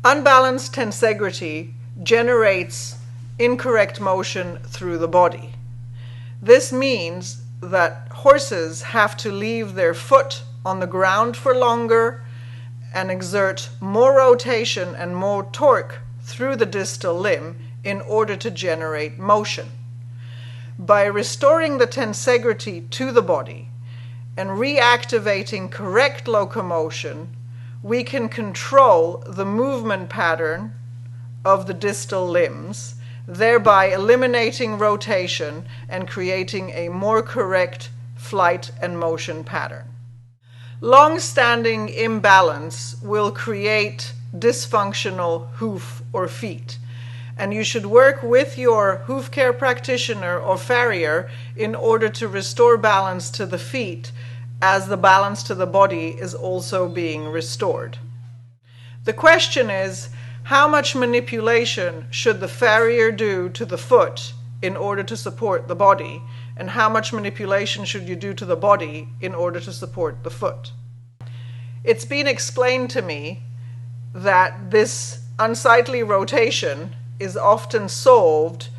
Unbalanced tensegrity generates incorrect motion through the body. This means that horses have to leave their foot on the ground for longer and exert more rotation and more torque through the distal limb in order to generate motion. By restoring the tensegrity to the body and reactivating correct locomotion, we can control the movement pattern of the distal limbs, thereby eliminating rotation and creating a more correct flight and motion pattern. Long-standing imbalance will create dysfunctional hoof or feet, and you should work with your hoof care practitioner or farrier in order to restore balance to the feet as the balance to the body is also being restored. The question is, how much manipulation should the farrier do to the foot in order to support the body, and how much manipulation should you do to the body in order to support the foot? It's been explained to me that this unsightly rotation is often solved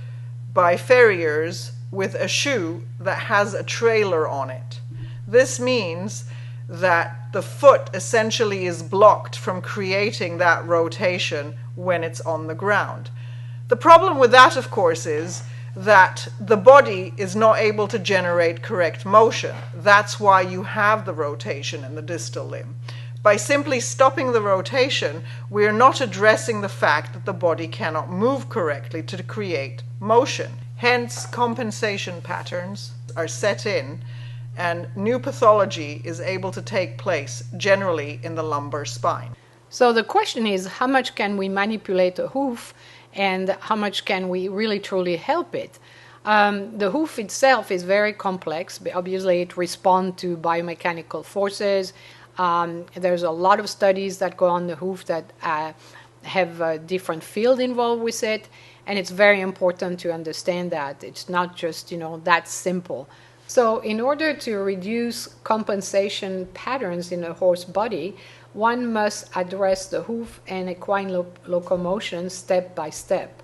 by farriers with a shoe that has a trailer on it. This means that the foot essentially is blocked from creating that rotation when it's on the ground. The problem with that, of course, is that the body is not able to generate correct motion. That's why you have the rotation in the distal limb. By simply stopping the rotation, we are not addressing the fact that the body cannot move correctly to create motion. Hence, compensation patterns are set in, and new pathology is able to take place generally in the lumbar spine. So the question is, how much can we manipulate a hoof and how much can we really truly help it? The hoof itself is very complex. Obviously, it responds to biomechanical forces. There's a lot of studies that go on the hoof that have a different field involved with it, and it's very important to understand that. It's not just, that simple. So in order to reduce compensation patterns in a horse body, one must address the hoof and equine locomotion step by step.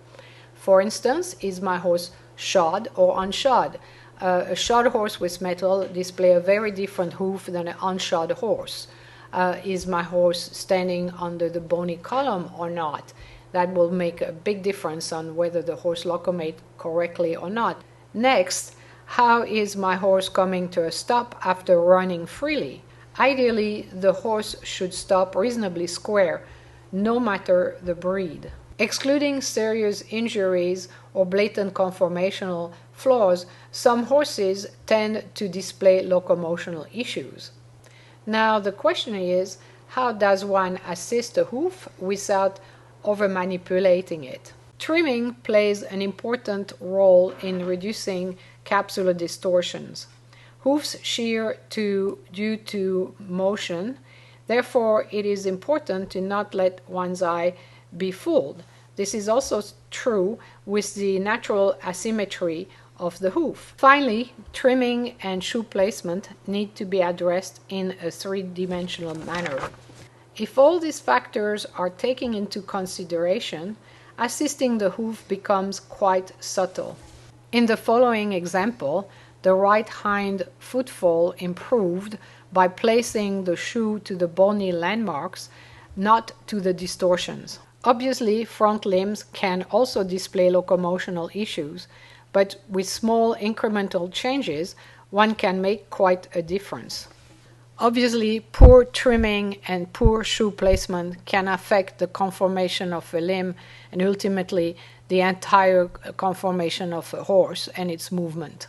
For instance, is my horse shod or unshod? A shod horse with metal displays a very different hoof than an unshod horse. Is my horse standing under the bony column or not? That will make a big difference on whether the horse locomotes correctly or not. Next, how is my horse coming to a stop after running freely? Ideally, the horse should stop reasonably square, no matter the breed. Excluding serious injuries or blatant conformational flaws, some horses tend to display locomotional issues. Now the question is, how does one assist a hoof without over-manipulating it? Trimming plays an important role in reducing capsular distortions. Hoofs shear due to motion. Therefore, it is important to not let one's eye be fooled. This is also true with the natural asymmetry of the hoof. Finally, trimming and shoe placement need to be addressed in a three-dimensional manner. If all these factors are taken into consideration, assisting the hoof becomes quite subtle. In the following example, the right hind footfall improved by placing the shoe to the bony landmarks, not to the distortions. Obviously, front limbs can also display locomotional issues, but with small incremental changes, one can make quite a difference. Obviously, poor trimming and poor shoe placement can affect the conformation of a limb and ultimately the entire conformation of a horse and its movement.